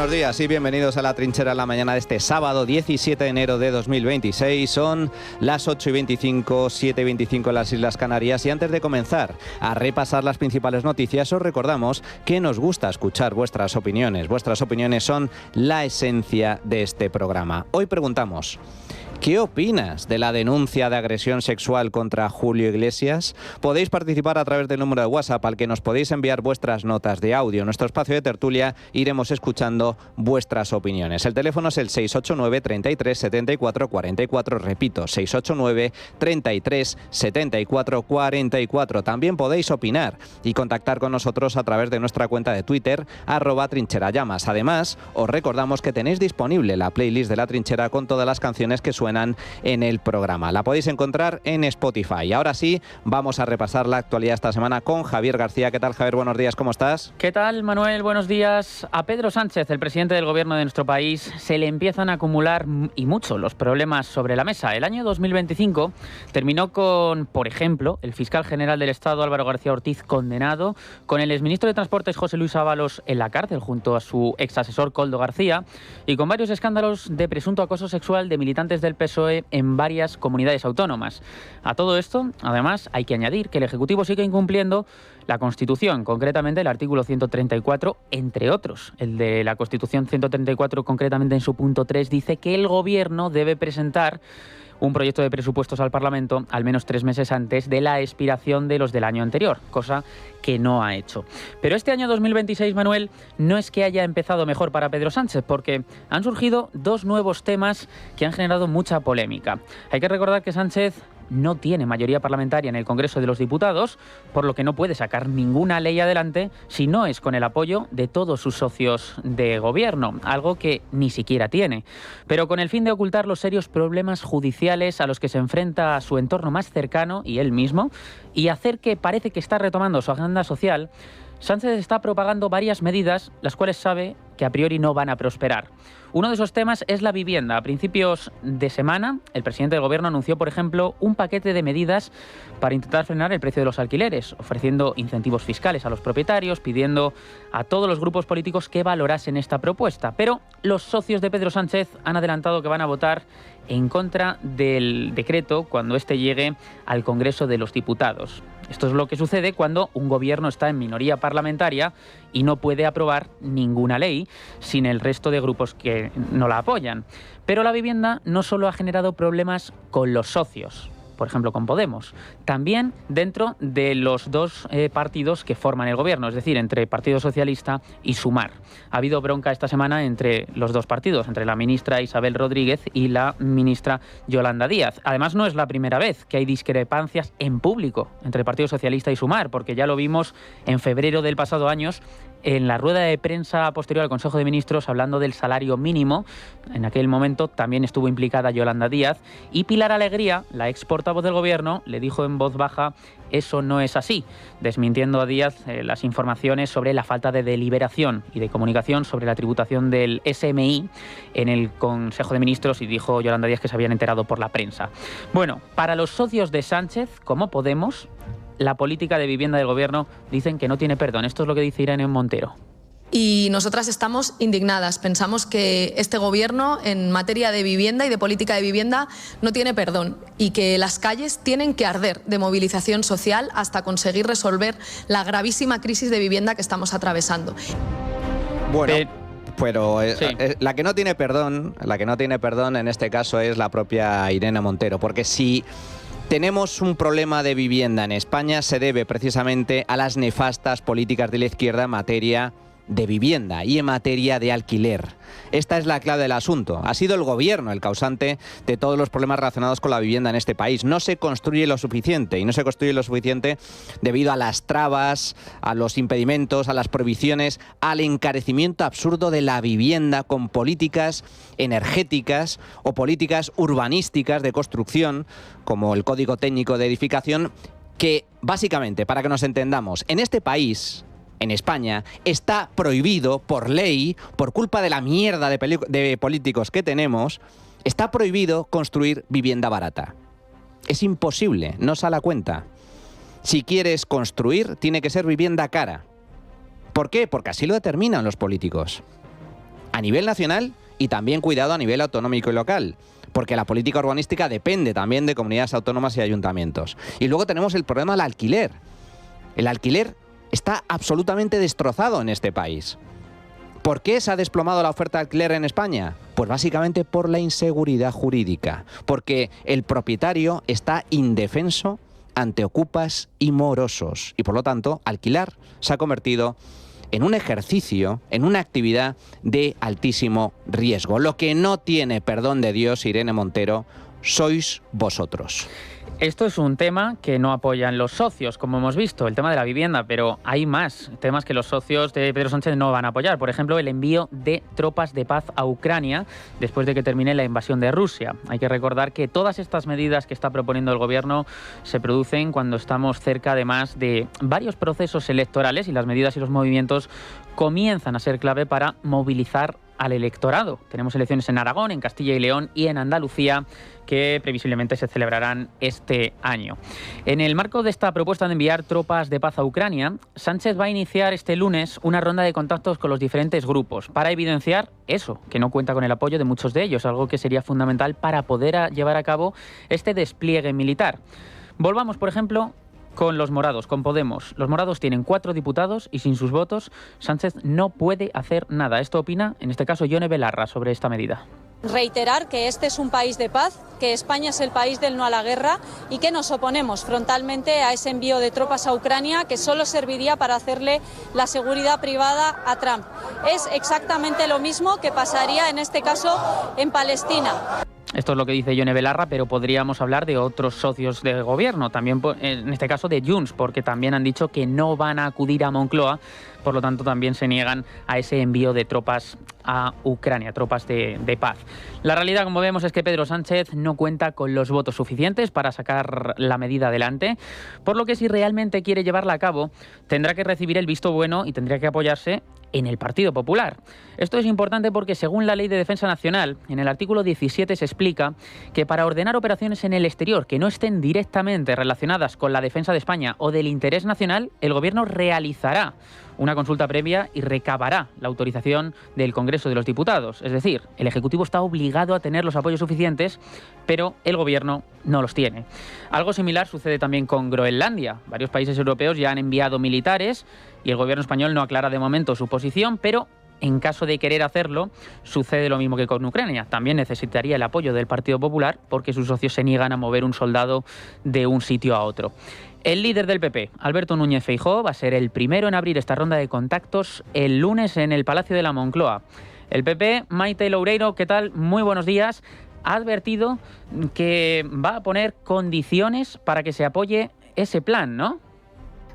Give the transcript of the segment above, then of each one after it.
buenos días y bienvenidos a La Trinchera en la mañana de este sábado 17 de enero de 2026. Son las 8:25, 7:25 en las Islas Canarias y antes de comenzar a repasar las principales noticias os recordamos que nos gusta escuchar vuestras opiniones. Vuestras opiniones son la esencia de este programa. Hoy preguntamos: ¿qué opinas de la denuncia de agresión sexual contra Julio Iglesias? Podéis participar a través del número de WhatsApp al que nos podéis enviar vuestras notas de audio. En nuestro espacio de tertulia iremos escuchando vuestras opiniones. El teléfono es el 689 33 74 44. Repito, 689 33 74 44. También podéis opinar y contactar con nosotros a través de nuestra cuenta de Twitter, @trincherallamas. Además, os recordamos que tenéis disponible la playlist de La Trinchera con todas las canciones que suenan en el programa. La podéis encontrar en Spotify. Ahora sí, vamos a repasar la actualidad esta semana con Javier García. ¿Qué tal, Javier? Buenos días, ¿cómo estás? ¿Qué tal, Manuel? Buenos días. A Pedro Sánchez, el presidente del gobierno de nuestro país, se le empiezan a acumular y mucho los problemas sobre la mesa. El año 2025 terminó con, por ejemplo, el fiscal general del Estado, Álvaro García Ortiz, condenado, con el exministro de Transportes, José Luis Ábalos, en la cárcel junto a su exasesor, Koldo García, y con varios escándalos de presunto acoso sexual de militantes del PSOE en varias comunidades autónomas. A todo esto, además, hay que añadir que el Ejecutivo sigue incumpliendo la Constitución, concretamente el artículo 134, entre otros. El de la Constitución 134, concretamente en su punto 3, dice que el Gobierno debe presentar un proyecto de presupuestos al Parlamento al menos 3 meses antes de la expiración de los del año anterior, cosa que no ha hecho. Pero este año 2026, Manuel, no es que haya empezado mejor para Pedro Sánchez, porque han surgido 2 nuevos temas que han generado mucha polémica. Hay que recordar que Sánchez no tiene mayoría parlamentaria en el Congreso de los Diputados, por lo que no puede sacar ninguna ley adelante si no es con el apoyo de todos sus socios de gobierno, algo que ni siquiera tiene. Pero con el fin de ocultar los serios problemas judiciales a los que se enfrenta su entorno más cercano y él mismo, y hacer que parece que está retomando su agenda social, Sánchez está propagando varias medidas, las cuales sabe que a priori no van a prosperar. Uno de esos temas es la vivienda. A principios de semana, el presidente del gobierno anunció, por ejemplo, un paquete de medidas para intentar frenar el precio de los alquileres, ofreciendo incentivos fiscales a los propietarios, pidiendo a todos los grupos políticos que valorasen esta propuesta. Pero los socios de Pedro Sánchez han adelantado que van a votar en contra del decreto cuando éste llegue al Congreso de los Diputados. Esto es lo que sucede cuando un gobierno está en minoría parlamentaria y no puede aprobar ninguna ley sin el resto de grupos que no la apoyan. Pero la vivienda no solo ha generado problemas con los socios, por ejemplo con Podemos, también dentro de los 2 partidos que forman el gobierno, es decir, entre Partido Socialista y Sumar. Ha habido bronca esta semana entre los 2 partidos, entre la ministra Isabel Rodríguez y la ministra Yolanda Díaz. Además, no es la primera vez que hay discrepancias en público entre el Partido Socialista y Sumar, porque ya lo vimos en febrero del pasado año en la rueda de prensa posterior al Consejo de Ministros hablando del salario mínimo. En aquel momento también estuvo implicada Yolanda Díaz y Pilar Alegría, la ex portavoz del gobierno, le dijo en voz baja: eso no es así, desmintiendo a Díaz las informaciones sobre la falta de deliberación y de comunicación sobre la tributación del SMI en el Consejo de Ministros, y dijo Yolanda Díaz que se habían enterado por la prensa. Bueno, para los socios de Sánchez, como Podemos, la política de vivienda del gobierno dicen que no tiene perdón. Esto es lo que dice Irene Montero. Y nosotras estamos indignadas. Pensamos que este gobierno en materia de vivienda y de política de vivienda no tiene perdón y que las calles tienen que arder de movilización social hasta conseguir resolver la gravísima crisis de vivienda que estamos atravesando. Bueno, pero sí. La que no tiene perdón en este caso es la propia Irene Montero, porque si tenemos un problema de vivienda en España se debe precisamente a las nefastas políticas de la izquierda en materia de vivienda y en materia de alquiler. Esta es la clave del asunto. Ha sido el gobierno el causante de todos los problemas relacionados con la vivienda en este país. No se construye lo suficiente, y no se construye lo suficiente debido a las trabas, a los impedimentos, a las prohibiciones, al encarecimiento absurdo de la vivienda con políticas energéticas o políticas urbanísticas de construcción, como el Código Técnico de Edificación, que básicamente, para que nos entendamos, en este país, en España, está prohibido por ley, por culpa de la mierda de políticos que tenemos, está prohibido construir vivienda barata. Es imposible, no sale a cuenta. Si quieres construir, tiene que ser vivienda cara. ¿Por qué? Porque así lo determinan los políticos. a nivel nacional y también, cuidado, a nivel autonómico y local, porque la política urbanística depende también de comunidades autónomas y ayuntamientos. Y luego tenemos el problema del alquiler. El alquiler está absolutamente destrozado en este país. ¿Por qué se ha desplomado la oferta de alquiler en España? Pues básicamente por la inseguridad jurídica, porque el propietario está indefenso ante ocupas y morosos, y por lo tanto alquilar se ha convertido en un ejercicio, en una actividad de altísimo riesgo. Lo que no tiene perdón de Dios, Irene Montero, sois vosotros. Esto es un tema que no apoyan los socios, como hemos visto, el tema de la vivienda, pero hay más temas que los socios de Pedro Sánchez no van a apoyar. Por ejemplo, el envío de tropas de paz a Ucrania después de que termine la invasión de Rusia. Hay que recordar que todas estas medidas que está proponiendo el gobierno se producen cuando estamos cerca, además, de varios procesos electorales, y las medidas y los movimientos comienzan a ser clave para movilizar al electorado. Tenemos elecciones en Aragón, en Castilla y León y en Andalucía, que previsiblemente se celebrarán este año. En el marco de esta propuesta de enviar tropas de paz a Ucrania, Sánchez va a iniciar este lunes una ronda de contactos con los diferentes grupos para evidenciar eso, que no cuenta con el apoyo de muchos de ellos, algo que sería fundamental para poder llevar a cabo este despliegue militar. Volvamos, por ejemplo, con los morados, con Podemos. Los morados tienen 4 diputados y sin sus votos Sánchez no puede hacer nada. Esto opina, en este caso, Yone Belarra sobre esta medida. Reiterar que este es un país de paz, que España es el país del no a la guerra y que nos oponemos frontalmente a ese envío de tropas a Ucrania que solo serviría para hacerle la seguridad privada a Trump. Es exactamente lo mismo que pasaría en este caso en Palestina. Esto es lo que dice Yone Belarra, pero podríamos hablar de otros socios de gobierno, también en este caso de Junts, porque también han dicho que no van a acudir a Moncloa, por lo tanto también se niegan a ese envío de tropas a Ucrania, tropas de paz. La realidad, como vemos, es que Pedro Sánchez no cuenta con los votos suficientes para sacar la medida adelante, por lo que si realmente quiere llevarla a cabo, tendrá que recibir el visto bueno y tendría que apoyarse en el Partido Popular. Esto es importante porque, según la Ley de Defensa Nacional, en el artículo 17 se explica que para ordenar operaciones en el exterior que no estén directamente relacionadas con la defensa de España o del interés nacional, el Gobierno realizará una consulta previa y recabará la autorización del Congreso de los Diputados. Es decir, el Ejecutivo está obligado a tener los apoyos suficientes, pero el Gobierno no los tiene. Algo similar sucede también con Groenlandia. Varios países europeos ya han enviado militares y el Gobierno español no aclara de momento su posición, pero en caso de querer hacerlo, sucede lo mismo que con Ucrania. También necesitaría el apoyo del Partido Popular porque sus socios se niegan a mover un soldado de un sitio a otro. El líder del PP, Alberto Núñez Feijóo, va a ser el primero en abrir esta ronda de contactos el lunes en el Palacio de la Moncloa. El PP, Maite Loureiro, ¿qué tal? Muy buenos días. Ha advertido que va a poner condiciones para que se apoye ese plan, ¿no?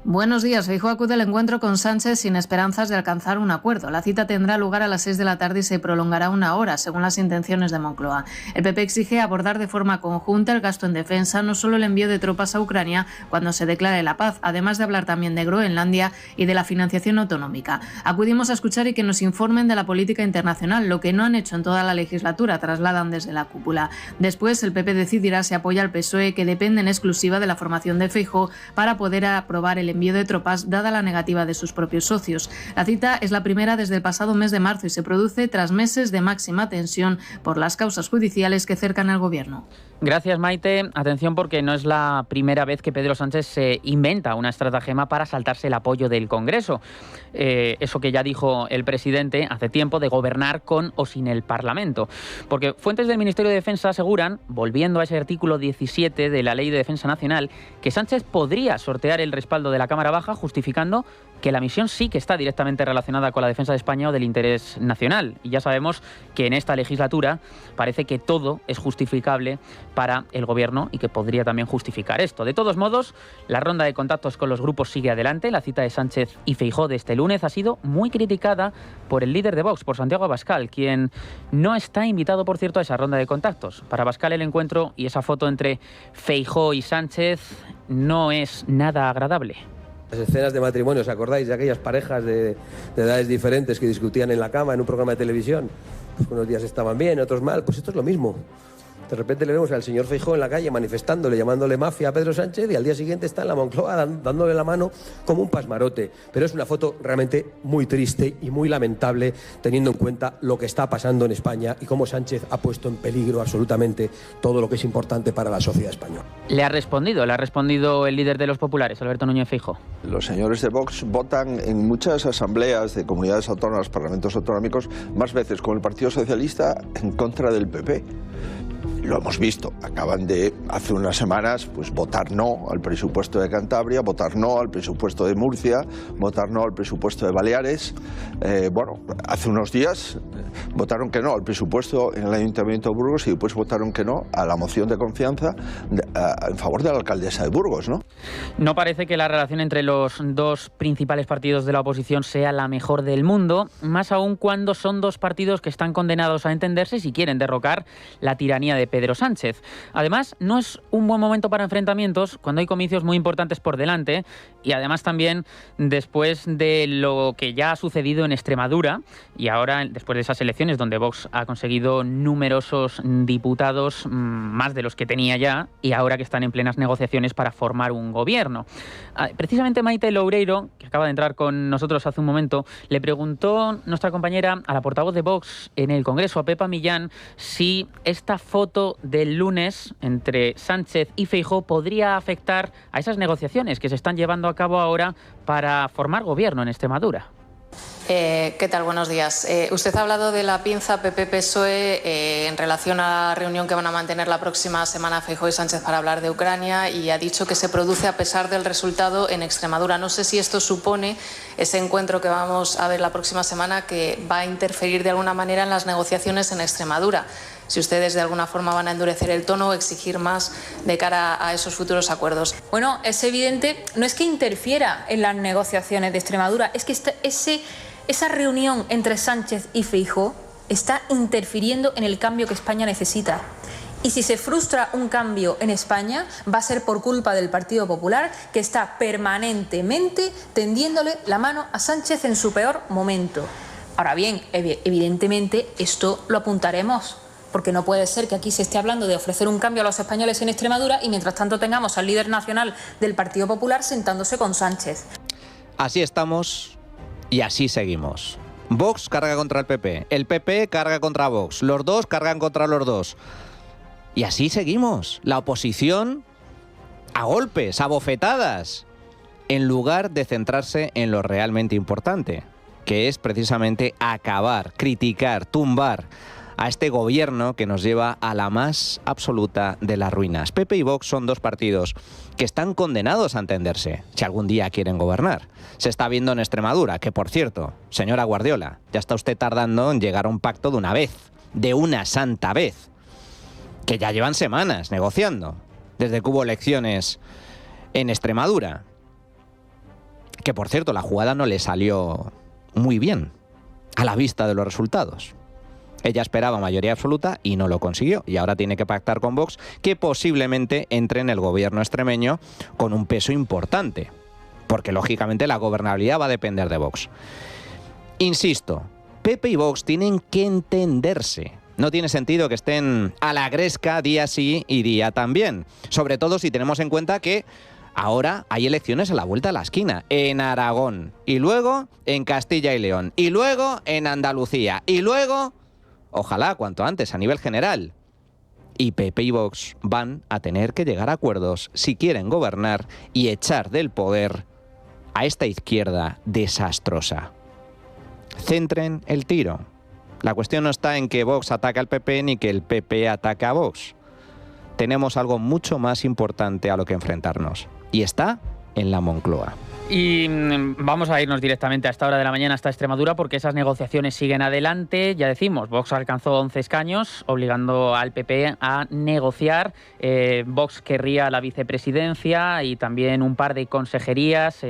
Buenos días. Feijóo acude al encuentro con Sánchez sin esperanzas de alcanzar un acuerdo. La cita tendrá lugar a las 6 de la tarde y se prolongará 1 hora, según las intenciones de Moncloa. El PP exige abordar de forma conjunta el gasto en defensa, no solo el envío de tropas a Ucrania cuando se declare la paz, además de hablar también de Groenlandia y de la financiación autonómica. Acudimos a escuchar y que nos informen de la política internacional, lo que no han hecho en toda la legislatura, trasladan desde la cúpula. Después, el PP decidirá si apoya al PSOE, que depende en exclusiva de la formación de Feijóo para poder aprobar el envío de tropas, dada la negativa de sus propios socios. La cita es la primera desde el pasado mes de marzo y se produce tras meses de máxima tensión por las causas judiciales que cercan al gobierno. Gracias, Maite. Atención, porque no es la primera vez que Pedro Sánchez se inventa una estratagema para saltarse el apoyo del Congreso. Eso que ya dijo el presidente hace tiempo, de gobernar con o sin el Parlamento. Porque fuentes del Ministerio de Defensa aseguran, volviendo a ese artículo 17 de la Ley de Defensa Nacional, que Sánchez podría sortear el respaldo de la Cámara Baja, justificando que la misión sí que está directamente relacionada con la defensa de España o del interés nacional. Y ya sabemos que en esta legislatura parece que todo es justificable para el Gobierno y que podría también justificar esto. De todos modos, la ronda de contactos con los grupos sigue adelante. La cita de Sánchez y Feijóo de este lunes ha sido muy criticada por el líder de Vox, por Santiago Abascal, quien no está invitado, por cierto, a esa ronda de contactos. Para Abascal, el encuentro y esa foto entre Feijóo y Sánchez no es nada agradable. Las escenas de matrimonio, ¿os acordáis de aquellas parejas de edades diferentes que discutían en la cama en un programa de televisión? Pues unos días estaban bien, otros mal. Pues esto es lo mismo. De repente le vemos al señor Feijóo en la calle manifestándole, llamándole mafia a Pedro Sánchez, y al día siguiente está en la Moncloa dándole la mano como un pasmarote. Pero es una foto realmente muy triste y muy lamentable, teniendo en cuenta lo que está pasando en España y cómo Sánchez ha puesto en peligro absolutamente todo lo que es importante para la sociedad española. Le ha respondido el líder de los populares, Alberto Núñez Feijóo. Los señores de Vox votan en muchas asambleas de comunidades autónomas, parlamentos autonómicos, más veces con el Partido Socialista en contra del PP. Lo hemos visto, acaban de, hace unas semanas, pues votar no al presupuesto de Cantabria, votar no al presupuesto de Murcia, votar no al presupuesto de Baleares. Hace unos días votaron que no al presupuesto en el Ayuntamiento de Burgos y después votaron que no a la moción de confianza en favor de la alcaldesa de Burgos, ¿no? No parece que la relación entre los dos principales partidos de la oposición sea la mejor del mundo, más aún cuando son dos partidos que están condenados a entenderse si quieren derrocar la tiranía de Pedro Sánchez. Además, no es un buen momento para enfrentamientos cuando hay comicios muy importantes por delante y además también después de lo que ya ha sucedido en Extremadura y ahora después de esas elecciones donde Vox ha conseguido numerosos diputados, más de los que tenía ya, y ahora que están en plenas negociaciones para formar un gobierno. Precisamente Maite Loureiro, que acaba de entrar con nosotros hace un momento, le preguntó nuestra compañera a la portavoz de Vox en el Congreso, a Pepa Millán, si esta foto del lunes entre Sánchez y Feijóo podría afectar a esas negociaciones que se están llevando a cabo ahora para formar gobierno en Extremadura. ¿Qué tal? Buenos días. Usted ha hablado de la pinza PP-PSOE en relación a la reunión que van a mantener la próxima semana Feijóo y Sánchez para hablar de Ucrania y ha dicho que se produce a pesar del resultado en Extremadura. No sé si esto supone ese encuentro que vamos a ver la próxima semana que va a interferir de alguna manera en las negociaciones en Extremadura. Si ustedes de alguna forma van a endurecer el tono o exigir más de cara a esos futuros acuerdos. Bueno, es evidente, no es que interfiera en las negociaciones de Extremadura, es que esa reunión entre Sánchez y Feijóo está interfiriendo en el cambio que España necesita. Y si se frustra un cambio en España, va a ser por culpa del Partido Popular, que está permanentemente tendiéndole la mano a Sánchez en su peor momento. Ahora bien, evidentemente esto lo apuntaremos, porque no puede ser que aquí se esté hablando de ofrecer un cambio a los españoles en Extremadura y mientras tanto tengamos al líder nacional del Partido Popular sentándose con Sánchez. Así estamos y así seguimos. Vox carga contra el PP carga contra Vox, los dos cargan contra los dos. Y así seguimos. La oposición a golpes, a bofetadas, en lugar de centrarse en lo realmente importante, que es precisamente acabar, criticar, tumbar a este gobierno que nos lleva a la más absoluta de las ruinas. PP y Vox son dos partidos que están condenados a entenderse, si algún día quieren gobernar. Se está viendo en Extremadura, que por cierto, señora Guardiola, ya está usted tardando en llegar a un pacto de una vez, de una santa vez, que ya llevan semanas negociando, desde que hubo elecciones en Extremadura. Que por cierto, la jugada no le salió muy bien, a la vista de los resultados. Ella esperaba mayoría absoluta y no lo consiguió. Y ahora tiene que pactar con Vox, que posiblemente entre en el gobierno extremeño con un peso importante. Porque lógicamente la gobernabilidad va a depender de Vox. Insisto, PP y Vox tienen que entenderse. No tiene sentido que estén a la gresca día sí y día también. Sobre todo si tenemos en cuenta que ahora hay elecciones a la vuelta de la esquina. En Aragón. Y luego en Castilla y León. Y luego en Andalucía. Y luego, ojalá cuanto antes, a nivel general. Y PP y Vox van a tener que llegar a acuerdos si quieren gobernar y echar del poder a esta izquierda desastrosa. Centren el tiro. La cuestión no está en que Vox ataque al PP ni que el PP ataque a Vox. Tenemos algo mucho más importante a lo que enfrentarnos. Y está en la Moncloa. Y vamos a irnos directamente a esta hora de la mañana hasta Extremadura porque esas negociaciones siguen adelante. Ya decimos, Vox alcanzó 11 escaños, obligando al PP a negociar. Vox querría la vicepresidencia y también un par de consejerías,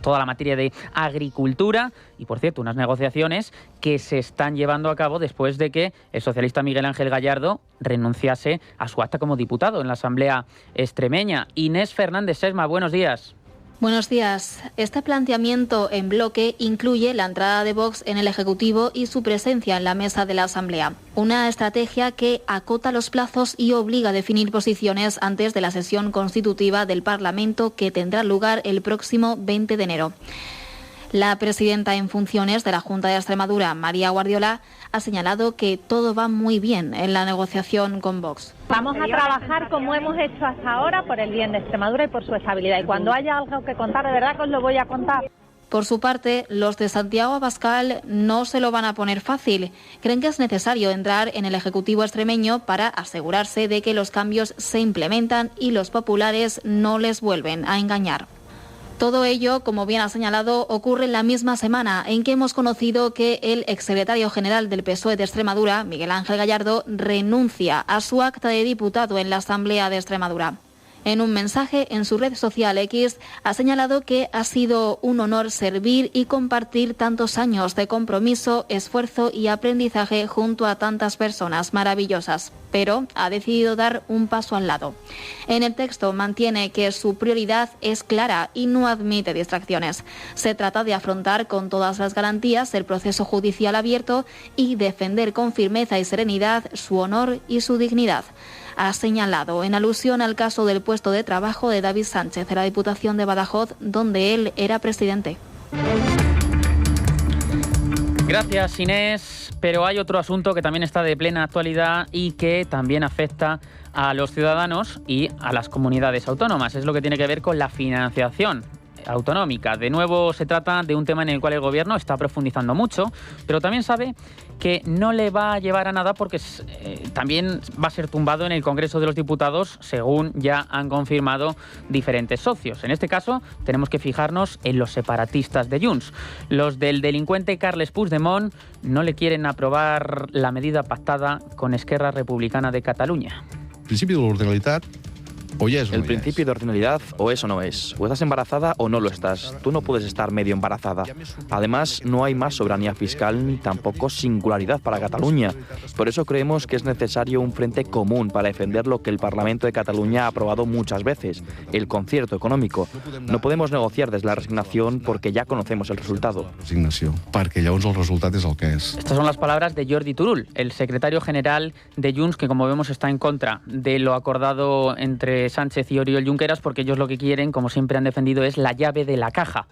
toda la materia de agricultura. Y, por cierto, unas negociaciones que se están llevando a cabo después de que el socialista Miguel Ángel Gallardo renunciase a su acta como diputado en la Asamblea extremeña. Inés Fernández Sesma, buenos días. Buenos días. Este planteamiento en bloque incluye la entrada de Vox en el Ejecutivo y su presencia en la mesa de la Asamblea. Una estrategia que acota los plazos y obliga a definir posiciones antes de la sesión constitutiva del Parlamento que tendrá lugar el próximo 20 de enero. La presidenta en funciones de la Junta de Extremadura, María Guardiola, ha señalado que todo va muy bien en la negociación con Vox. Vamos a trabajar como hemos hecho hasta ahora por el bien de Extremadura y por su estabilidad. Y cuando haya algo que contar, de verdad que os lo voy a contar. Por su parte, los de Santiago Abascal no se lo van a poner fácil. Creen que es necesario entrar en el Ejecutivo extremeño para asegurarse de que los cambios se implementan y los populares no les vuelven a engañar. Todo ello, como bien ha señalado, ocurre en la misma semana en que hemos conocido que el exsecretario general del PSOE de Extremadura, Miguel Ángel Gallardo, renuncia a su acta de diputado en la Asamblea de Extremadura. En un mensaje en su red social X ha señalado que ha sido un honor servir y compartir tantos años de compromiso, esfuerzo y aprendizaje junto a tantas personas maravillosas, pero ha decidido dar un paso al lado. En el texto mantiene que su prioridad es clara y no admite distracciones. Se trata de afrontar con todas las garantías el proceso judicial abierto y defender con firmeza y serenidad su honor y su dignidad. Ha señalado en alusión al caso del puesto de trabajo de David Sánchez de la Diputación de Badajoz, donde él era presidente. Gracias, Inés. Pero hay otro asunto que también está de plena actualidad y que también afecta a los ciudadanos y a las comunidades autónomas. Es lo que tiene que ver con la financiación autonómica. De nuevo, se trata de un tema en el cual el Gobierno está profundizando mucho, pero también sabe que no le va a llevar a nada porque también va a ser tumbado en el Congreso de los Diputados, según ya han confirmado diferentes socios. En este caso, tenemos que fijarnos en los separatistas de Junts. Los del delincuente Carles Puigdemont no le quieren aprobar la medida pactada con Esquerra Republicana de Cataluña. Principio de l'ordinalitat. El principio de ordinalidad o es o no es. O estás embarazada o no lo estás. Tú no puedes estar medio embarazada. Además, no hay más soberanía fiscal ni tampoco singularidad para Cataluña. Por eso creemos que es necesario un frente común para defender lo que el Parlamento de Cataluña ha aprobado muchas veces, el concierto económico. No podemos negociar desde la resignación porque ya conocemos el resultado. Resignació, perquè llavors el resultat és el que és. Estas son las palabras de Jordi Turull, el secretario general de Junts, que como vemos está en contra de lo acordado entre Sánchez y Oriol Junqueras, porque ellos lo que quieren, como siempre han defendido, es la llave de la caja.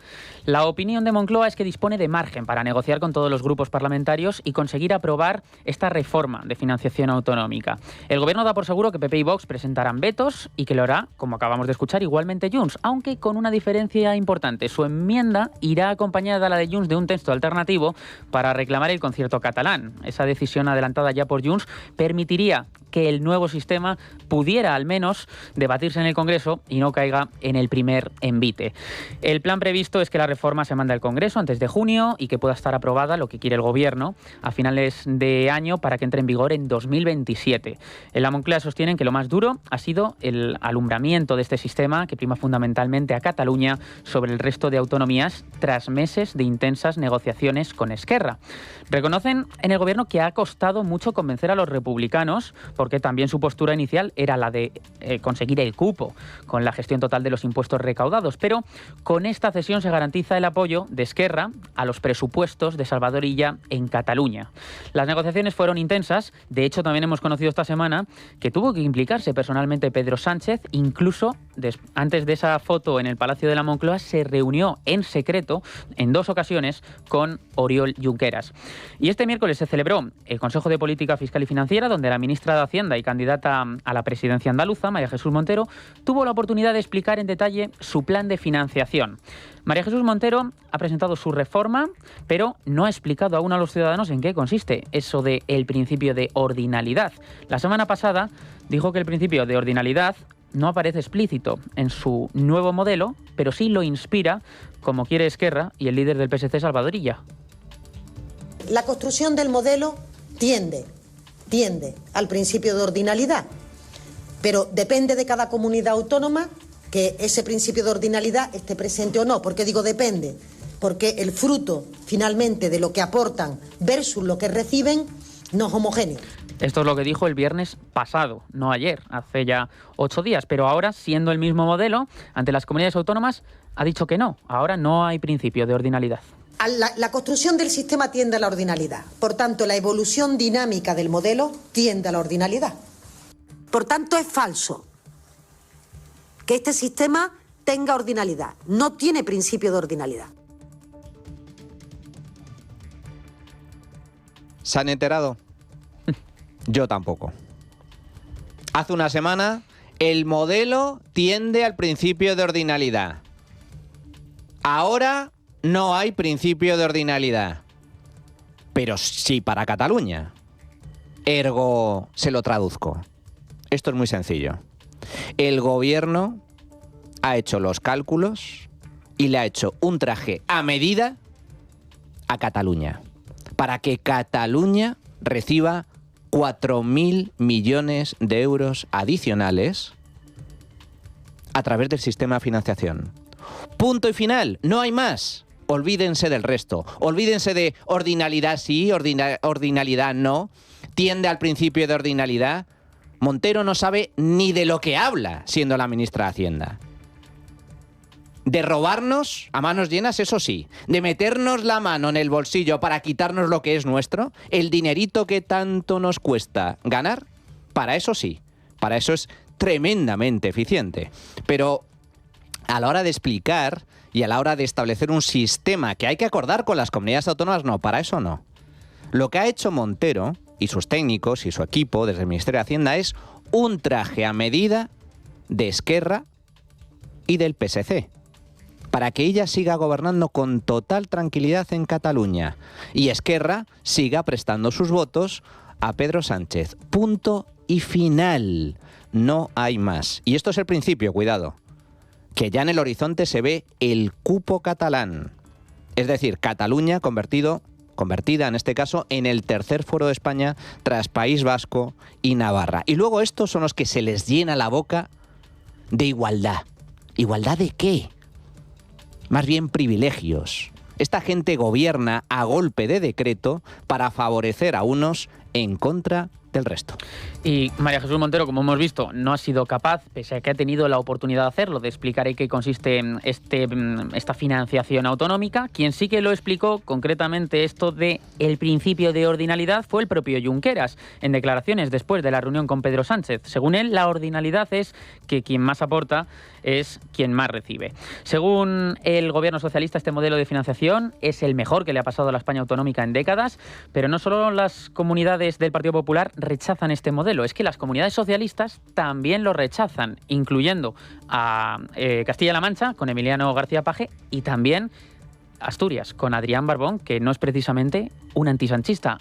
La opinión de Moncloa es que dispone de margen para negociar con todos los grupos parlamentarios y conseguir aprobar esta reforma de financiación autonómica. El Gobierno da por seguro que PP y Vox presentarán vetos y que lo hará, como acabamos de escuchar, igualmente Junts, aunque con una diferencia importante. Su enmienda irá acompañada a la de Junts de un texto alternativo para reclamar el concierto catalán. Esa decisión adelantada ya por Junts permitiría que el nuevo sistema pudiera al menos debatirse en el Congreso y no caiga en el primer envite. El plan previsto es que la reforma se mande al Congreso antes de junio y que pueda estar aprobada, lo que quiere el Gobierno, a finales de año para que entre en vigor en 2027. En la Moncloa sostienen que lo más duro ha sido el alumbramiento de este sistema que prima fundamentalmente a Cataluña sobre el resto de autonomías tras meses de intensas negociaciones con Esquerra. Reconocen en el Gobierno que ha costado mucho convencer a los republicanos porque también su postura inicial era la de conseguir el cupo con la gestión total de los impuestos recaudados, pero con esta cesión se garantiza el apoyo de Esquerra a los presupuestos de Salvador Illa en Cataluña. Las negociaciones fueron intensas, de hecho también hemos conocido esta semana que tuvo que implicarse personalmente Pedro Sánchez, incluso antes de esa foto en el Palacio de la Moncloa se reunió en secreto en 2 ocasiones con Oriol Junqueras. Y este miércoles se celebró el Consejo de Política Fiscal y Financiera, donde la ministra de Hacienda y candidata a la presidencia andaluza, María Jesús Montero, tuvo la oportunidad de explicar en detalle su plan de financiación. María Jesús Montero ha presentado su reforma, pero no ha explicado aún a los ciudadanos en qué consiste eso de el principio de ordinalidad. La semana pasada dijo que el principio de ordinalidad no aparece explícito en su nuevo modelo, pero sí lo inspira, como quiere Esquerra y el líder del PSC, Salvador Illa. La construcción del modelo tiende al principio de ordinalidad, pero depende de cada comunidad autónoma que ese principio de ordinalidad esté presente o no. ¿Por qué digo depende? Porque el fruto, finalmente, de lo que aportan versus lo que reciben no es homogéneo. Esto es lo que dijo el viernes pasado, no ayer, hace ya 8 días. Pero ahora, siendo el mismo modelo, ante las comunidades autónomas, ha dicho que no. Ahora no hay principio de ordinalidad. La construcción del sistema tiende a la ordinalidad. Por tanto, la evolución dinámica del modelo tiende a la ordinalidad. Por tanto, es falso que este sistema tenga ordinalidad. No tiene principio de ordinalidad. ¿Se han enterado? Yo tampoco. Hace una semana, el modelo tiende al principio de ordinalidad. Ahora no hay principio de ordinalidad. Pero sí para Cataluña. Ergo, se lo traduzco. Esto es muy sencillo. El gobierno ha hecho los cálculos y le ha hecho un traje a medida a Cataluña, para que Cataluña reciba 4.000 millones de euros adicionales a través del sistema de financiación. Punto y final, no hay más. Olvídense del resto, olvídense de ordinalidad sí, ordinalidad no, tiende al principio de ordinalidad. Montero no sabe ni de lo que habla siendo la ministra de Hacienda. De robarnos a manos llenas, eso sí. De meternos la mano en el bolsillo para quitarnos lo que es nuestro, el dinerito que tanto nos cuesta ganar, para eso sí. Para eso es tremendamente eficiente. Pero a la hora de explicar y a la hora de establecer un sistema que hay que acordar con las comunidades autónomas, no, para eso no. Lo que ha hecho Montero y sus técnicos y su equipo desde el Ministerio de Hacienda es un traje a medida de Esquerra y del PSC, para que ella siga gobernando con total tranquilidad en Cataluña y Esquerra siga prestando sus votos a Pedro Sánchez. Punto y final. No hay más. Y esto es el principio, cuidado, que ya en el horizonte se ve el cupo catalán. Es decir, Cataluña convertida en este caso en el tercer foro de España tras País Vasco y Navarra. Y luego estos son los que se les llena la boca de igualdad. ¿Igualdad de qué? Más bien privilegios. Esta gente gobierna a golpe de decreto para favorecer a unos en contra del resto. Y María Jesús Montero, como hemos visto, no ha sido capaz, pese a que ha tenido la oportunidad de hacerlo, de explicar en qué consiste esta financiación autonómica. Quien sí que lo explicó concretamente esto de el principio de ordinalidad fue el propio Junqueras, en declaraciones después de la reunión con Pedro Sánchez. Según él, la ordinalidad es que quien más aporta es quien más recibe. Según el gobierno socialista, este modelo de financiación es el mejor que le ha pasado a la España autonómica en décadas, pero no solo las comunidades del Partido Popular rechazan este modelo, es que las comunidades socialistas también lo rechazan, incluyendo a Castilla-La Mancha con Emiliano García Paje y también Asturias con Adrián Barbón, que no es precisamente un antisanchista.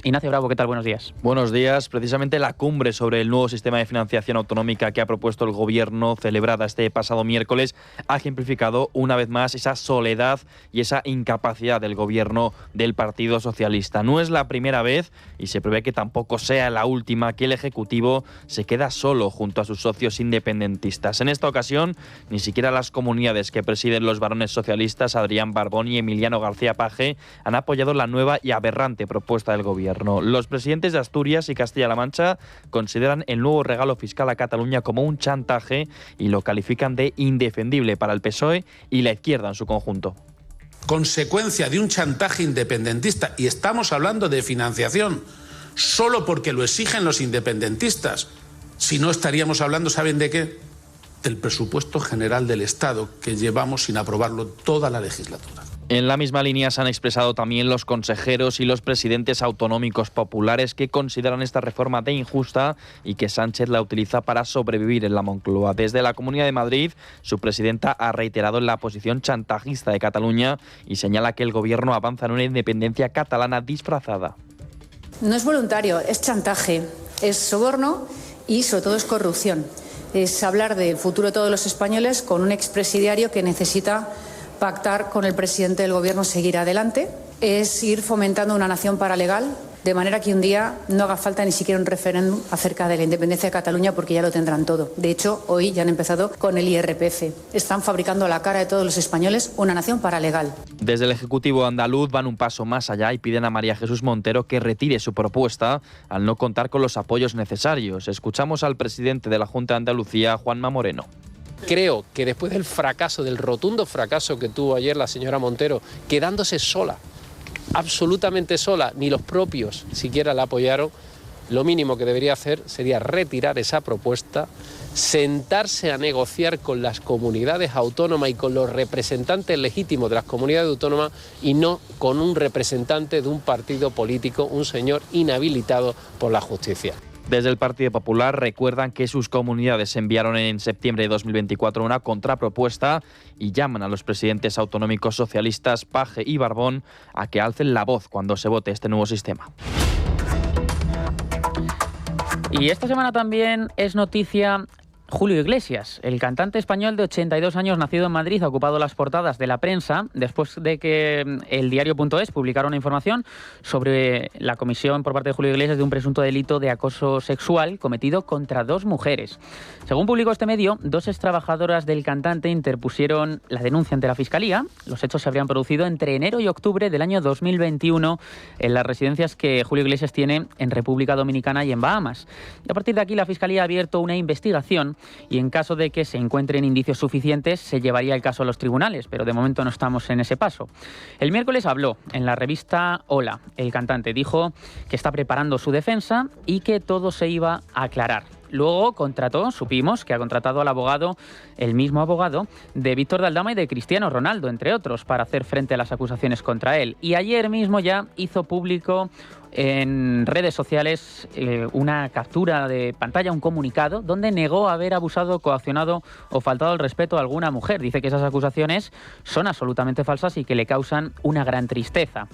Ignacio Bravo, ¿qué tal? Buenos días. Buenos días. Precisamente la cumbre sobre el nuevo sistema de financiación autonómica que ha propuesto el Gobierno, celebrada este pasado miércoles, ha ejemplificado una vez más esa soledad y esa incapacidad del Gobierno del Partido Socialista. No es la primera vez, y se prevé que tampoco sea la última, que el Ejecutivo se queda solo junto a sus socios independentistas. En esta ocasión, ni siquiera las comunidades que presiden los varones socialistas, Adrián Barbón y Emiliano García Paje, han apoyado la nueva y aberrante propuesta del Gobierno. Los presidentes de Asturias y Castilla-La Mancha consideran el nuevo regalo fiscal a Cataluña como un chantaje y lo califican de indefendible para el PSOE y la izquierda en su conjunto. Consecuencia de un chantaje independentista, y estamos hablando de financiación solo porque lo exigen los independentistas. Si no, estaríamos hablando, ¿saben de qué? Del presupuesto general del Estado, que llevamos sin aprobarlo toda la legislatura. En la misma línea se han expresado también los consejeros y los presidentes autonómicos populares, que consideran esta reforma de injusta y que Sánchez la utiliza para sobrevivir en la Moncloa. Desde la Comunidad de Madrid, su presidenta ha reiterado la posición chantajista de Cataluña y señala que el Gobierno avanza en una independencia catalana disfrazada. No es voluntario, es chantaje, es soborno y sobre todo es corrupción. Es hablar del futuro de todos los españoles con un expresidiario que necesita pactar con el presidente del Gobierno seguir adelante, es ir fomentando una nación paralegal, de manera que un día no haga falta ni siquiera un referéndum acerca de la independencia de Cataluña, porque ya lo tendrán todo. De hecho, hoy ya han empezado con el IRPF. Están fabricando a la cara de todos los españoles una nación paralegal. Desde el Ejecutivo andaluz van un paso más allá y piden a María Jesús Montero que retire su propuesta al no contar con los apoyos necesarios. Escuchamos al presidente de la Junta de Andalucía, Juanma Moreno. Creo que después del fracaso, del rotundo fracaso que tuvo ayer la señora Montero, quedándose sola, absolutamente sola, ni los propios siquiera la apoyaron, lo mínimo que debería hacer sería retirar esa propuesta, sentarse a negociar con las comunidades autónomas y con los representantes legítimos de las comunidades autónomas y no con un representante de un partido político, un señor inhabilitado por la justicia. Desde el Partido Popular recuerdan que sus comunidades enviaron en septiembre de 2024 una contrapropuesta y llaman a los presidentes autonómicos socialistas Page y Barbón a que alcen la voz cuando se vote este nuevo sistema. Y esta semana también es noticia Julio Iglesias, el cantante español de 82 años nacido en Madrid, ha ocupado las portadas de la prensa después de que el diario.es publicara una información sobre la comisión por parte de Julio Iglesias de un presunto delito de acoso sexual cometido contra 2 mujeres. Según publicó este medio, 2 extrabajadoras del cantante interpusieron la denuncia ante la Fiscalía. Los hechos se habrían producido entre enero y octubre del año 2021 en las residencias que Julio Iglesias tiene en República Dominicana y en Bahamas. Y a partir de aquí la Fiscalía ha abierto una investigación y en caso de que se encuentren indicios suficientes se llevaría el caso a los tribunales, pero de momento no estamos en ese paso. El miércoles habló en la revista Hola. El cantante dijo que está preparando su defensa y que todo se iba a aclarar. Luego supimos que ha contratado al abogado, el mismo abogado, de Víctor de Aldama y de Cristiano Ronaldo, entre otros, para hacer frente a las acusaciones contra él. Y ayer mismo ya hizo público en redes sociales una captura de pantalla, un comunicado, donde negó haber abusado, coaccionado o faltado al respeto a alguna mujer. Dice que esas acusaciones son absolutamente falsas y que le causan una gran tristeza.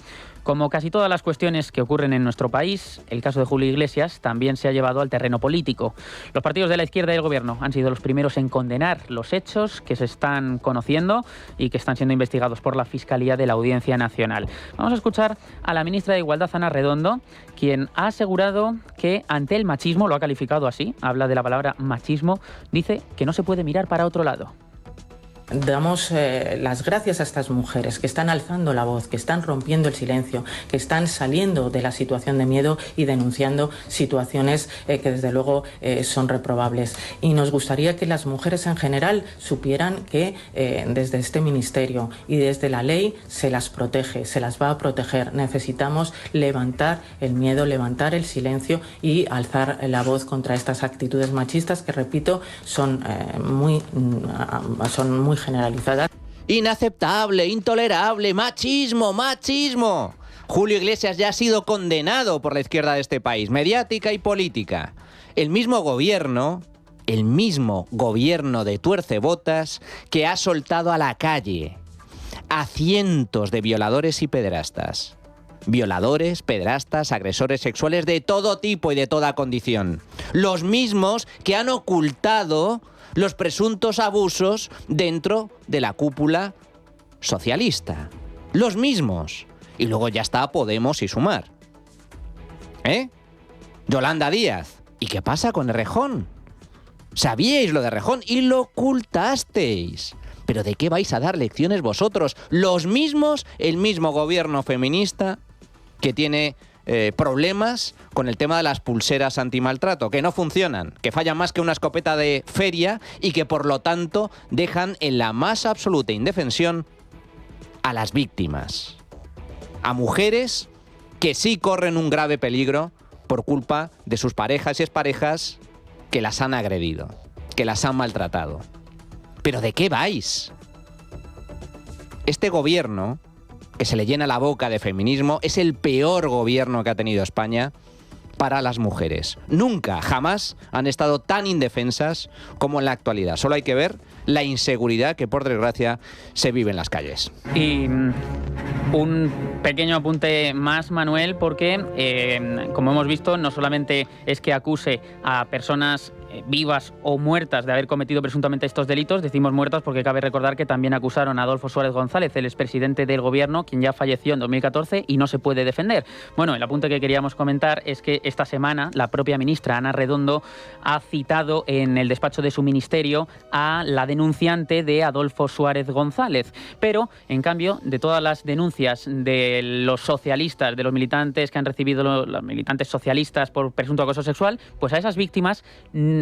Como casi todas las cuestiones que ocurren en nuestro país, el caso de Julio Iglesias también se ha llevado al terreno político. Los partidos de la izquierda y el gobierno han sido los primeros en condenar los hechos que se están conociendo y que están siendo investigados por la Fiscalía de la Audiencia Nacional. Vamos a escuchar a la ministra de Igualdad, Ana Redondo, quien ha asegurado que ante el machismo, lo ha calificado así, habla de la palabra machismo, dice que no se puede mirar para otro lado. Damos las gracias a estas mujeres que están alzando la voz, que están rompiendo el silencio, que están saliendo de la situación de miedo y denunciando situaciones que desde luego son reprobables. Y nos gustaría que las mujeres en general supieran que desde este ministerio y desde la ley se las protege, se las va a proteger. Necesitamos levantar el miedo, levantar el silencio y alzar la voz contra estas actitudes machistas que, repito, son muy generalizadas. Inaceptable, intolerable, machismo, machismo. Julio Iglesias ya ha sido condenado por la izquierda de este país, mediática y política. El mismo gobierno de tuercebotas que ha soltado a la calle a cientos de violadores y pederastas. Violadores, pederastas, agresores sexuales de todo tipo y de toda condición. Los mismos que han ocultado los presuntos abusos dentro de la cúpula socialista. Los mismos. Y luego ya está Podemos y Sumar. Yolanda Díaz. ¿Y qué pasa con Errejón? Sabíais lo de Errejón y lo ocultasteis. ¿Pero de qué vais a dar lecciones vosotros? Los mismos, el mismo gobierno feminista que tiene problemas con el tema de las pulseras antimaltrato, que no funcionan, que fallan más que una escopeta de feria y que por lo tanto dejan en la más absoluta indefensión a las víctimas, a mujeres que sí corren un grave peligro por culpa de sus parejas y exparejas que las han agredido, que las han maltratado. ¿Pero de qué vais? Este gobierno, que se le llena la boca de feminismo, es el peor gobierno que ha tenido España para las mujeres. Nunca, jamás han estado tan indefensas como en la actualidad. Solo hay que ver la inseguridad que, por desgracia, se vive en las calles. Y un pequeño apunte más, Manuel, porque, como hemos visto, no solamente es que acuse a personas vivas o muertas de haber cometido presuntamente estos delitos. Decimos muertas porque cabe recordar que también acusaron a Adolfo Suárez González, el expresidente del gobierno, quien ya falleció en 2014 y no se puede defender. Bueno, el apunte que queríamos comentar es que esta semana la propia ministra Ana Redondo ha citado en el despacho de su ministerio a la denunciante de Adolfo Suárez González. Pero, en cambio, de todas las denuncias de los socialistas, de los militantes que han recibido los militantes socialistas por presunto acoso sexual, pues a esas víctimas,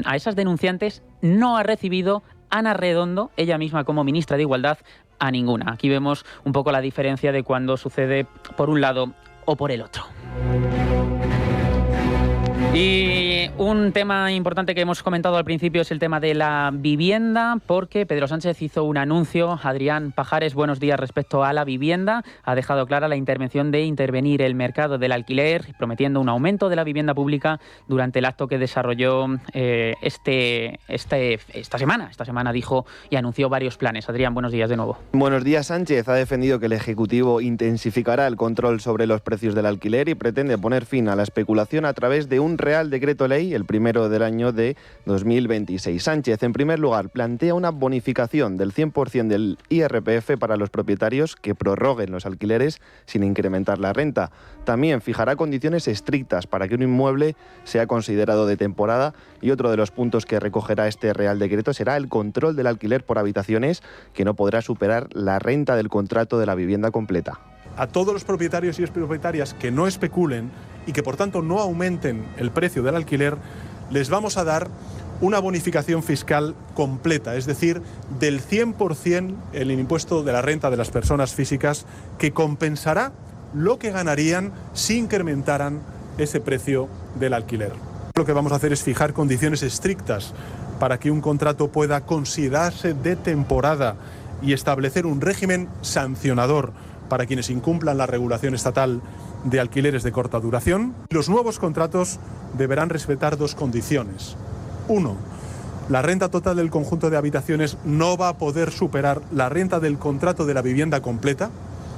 a esas denunciantes, no ha recibido Ana Redondo, ella misma como ministra de Igualdad, a ninguna. Aquí vemos un poco la diferencia de cuando sucede por un lado o por el otro. Y un tema importante que hemos comentado al principio es el tema de la vivienda, porque Pedro Sánchez hizo un anuncio. Adrián Pajares, buenos días, respecto a la vivienda. Ha dejado clara la intención de intervenir el mercado del alquiler, prometiendo un aumento de la vivienda pública durante el acto que desarrolló esta semana. Esta semana dijo y anunció varios planes. Adrián, buenos días de nuevo. Buenos días. Sánchez ha defendido que el Ejecutivo intensificará el control sobre los precios del alquiler y pretende poner fin a la especulación a través de un Real Decreto Ley, el primero del año de 2026. Sánchez, en primer lugar, plantea una bonificación del 100% del IRPF para los propietarios que prorroguen los alquileres sin incrementar la renta. También fijará condiciones estrictas para que un inmueble sea considerado de temporada, y otro de los puntos que recogerá este Real Decreto será el control del alquiler por habitaciones, que no podrá superar la renta del contrato de la vivienda completa. A todos los propietarios y propietarias que no especulen y que por tanto no aumenten el precio del alquiler, les vamos a dar una bonificación fiscal completa, es decir, del 100% el impuesto de la renta de las personas físicas, que compensará lo que ganarían si incrementaran ese precio del alquiler. Lo que vamos a hacer es fijar condiciones estrictas para que un contrato pueda considerarse de temporada y establecer un régimen sancionador para quienes incumplan la regulación estatal de alquileres de corta duración. Los nuevos contratos deberán respetar dos condiciones. 1. La renta total del conjunto de habitaciones no va a poder superar la renta del contrato de la vivienda completa,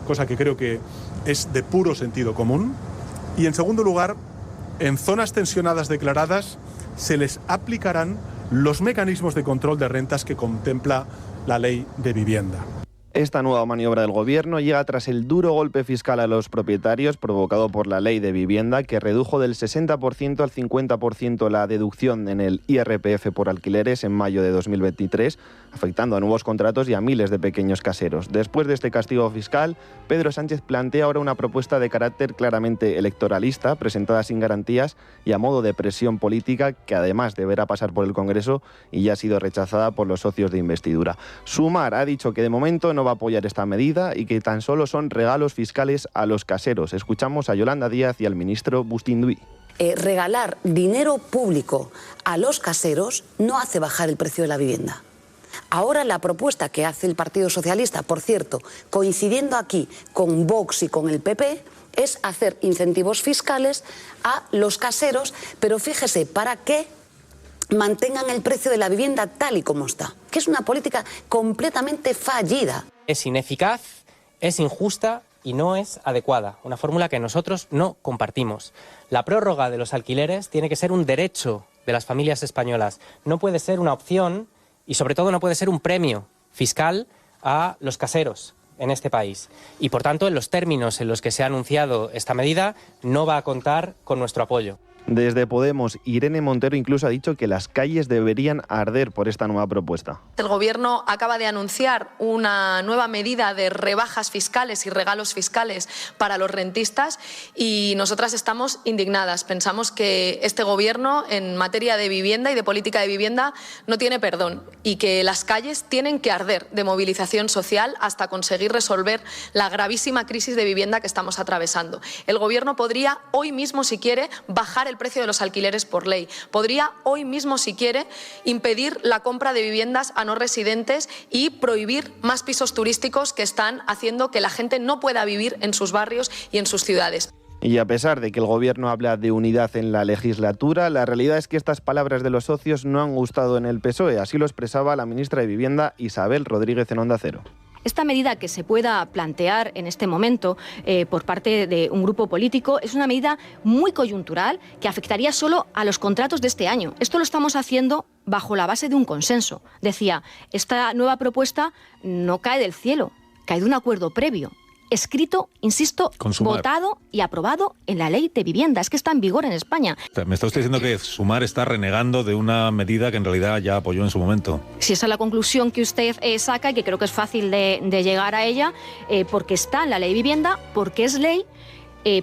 cosa que creo que es de puro sentido común. Y en segundo lugar, en zonas tensionadas declaradas se les aplicarán los mecanismos de control de rentas que contempla la Ley de Vivienda. Esta nueva maniobra del Gobierno llega tras el duro golpe fiscal a los propietarios provocado por la Ley de Vivienda, que redujo del 60% al 50% la deducción en el IRPF por alquileres en mayo de 2023, afectando a nuevos contratos y a miles de pequeños caseros. Después de este castigo fiscal, Pedro Sánchez plantea ahora una propuesta de carácter claramente electoralista, presentada sin garantías y a modo de presión política, que además deberá pasar por el Congreso y ya ha sido rechazada por los socios de investidura. Sumar ha dicho que de momento no va a apoyar esta medida y que tan solo son regalos fiscales a los caseros. Escuchamos a Yolanda Díaz y al ministro Bustinduy. Regalar dinero público a los caseros no hace bajar el precio de la vivienda. Ahora la propuesta que hace el Partido Socialista, por cierto, coincidiendo aquí con Vox y con el PP, es hacer incentivos fiscales a los caseros, pero fíjese, ¿para qué? Mantengan el precio de la vivienda tal y como está, que es una política completamente fallida. Es ineficaz, es injusta y no es adecuada, una fórmula que nosotros no compartimos. La prórroga de los alquileres tiene que ser un derecho de las familias españolas, no puede ser una opción y sobre todo no puede ser un premio fiscal a los caseros en este país. Y por tanto, en los términos en los que se ha anunciado esta medida, no va a contar con nuestro apoyo. Desde Podemos, Irene Montero incluso ha dicho que las calles deberían arder por esta nueva propuesta. El Gobierno acaba de anunciar una nueva medida de rebajas fiscales y regalos fiscales para los rentistas y nosotras estamos indignadas. Pensamos que este Gobierno en materia de vivienda y de política de vivienda no tiene perdón y que las calles tienen que arder de movilización social hasta conseguir resolver la gravísima crisis de vivienda que estamos atravesando. El Gobierno podría hoy mismo, si quiere, bajar el precio de los alquileres por ley. Podría hoy mismo, si quiere, impedir la compra de viviendas a no residentes y prohibir más pisos turísticos que están haciendo que la gente no pueda vivir en sus barrios y en sus ciudades. Y a pesar de que el Gobierno habla de unidad en la legislatura, la realidad es que estas palabras de los socios no han gustado en el PSOE. Así lo expresaba la ministra de Vivienda, Isabel Rodríguez, en Onda Cero. Esta medida que se pueda plantear en este momento por parte de un grupo político es una medida muy coyuntural que afectaría solo a los contratos de este año. Esto lo estamos haciendo bajo la base de un consenso. Decía, esta nueva propuesta no cae del cielo, cae de un acuerdo previo. Escrito, insisto, votado y aprobado en la Ley de Vivienda. Es que está en vigor en España. Me está usted diciendo que Sumar está renegando de una medida que en realidad ya apoyó en su momento. Si esa es la conclusión que usted saca y que creo que es fácil de llegar a ella, porque está en la Ley de Vivienda, porque es ley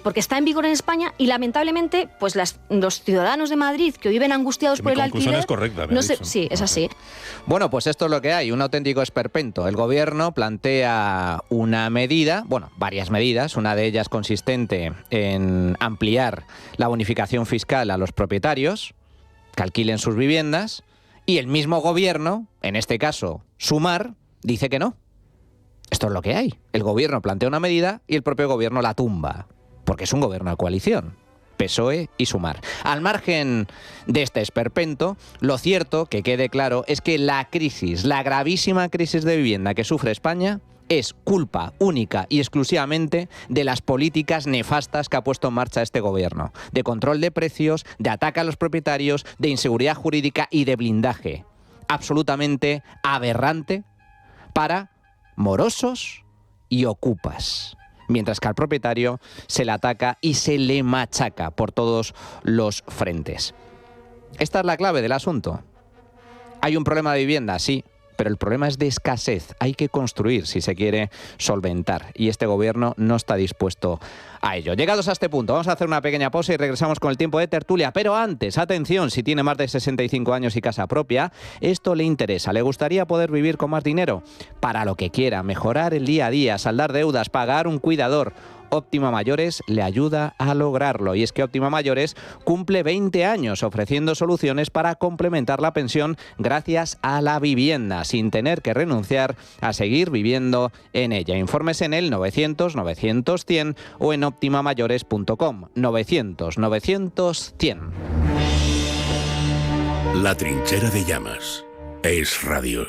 porque está en vigor en España y lamentablemente pues los ciudadanos de Madrid que viven angustiados por el alquiler... es correcta, sí, es así. Bueno, pues esto es lo que hay, un auténtico esperpento. El gobierno plantea una medida, bueno, varias medidas, una de ellas consistente en ampliar la bonificación fiscal a los propietarios que alquilen sus viviendas, y el mismo gobierno, en este caso Sumar, dice que no. Esto es lo que hay. El gobierno plantea una medida y el propio gobierno la tumba, porque es un gobierno de coalición, PSOE y Sumar. Al margen de este esperpento, lo cierto, que quede claro, es que la gravísima crisis de vivienda que sufre España es culpa única y exclusivamente de las políticas nefastas que ha puesto en marcha este gobierno, de control de precios, de ataque a los propietarios, de inseguridad jurídica y de blindaje absolutamente aberrante para morosos y ocupas, mientras que al propietario se le ataca y se le machaca por todos los frentes. Esta es la clave del asunto. ¿Hay un problema de vivienda? Sí, pero el problema es de escasez. Hay que construir si se quiere solventar, y este gobierno no está dispuesto a ello. Llegados a este punto, vamos a hacer una pequeña pausa y regresamos con el tiempo de tertulia. Pero antes, atención, si tiene más de 65 años y casa propia, esto le interesa. ¿Le gustaría poder vivir con más dinero? Para lo que quiera, mejorar el día a día, saldar deudas, pagar un cuidador. Óptima Mayores le ayuda a lograrlo, y es que Óptima Mayores cumple 20 años ofreciendo soluciones para complementar la pensión gracias a la vivienda, sin tener que renunciar a seguir viviendo en ella. Informes en el 900-900-100 o en optimamayores.com. 900-900-100. La Trinchera de Llamas es radio.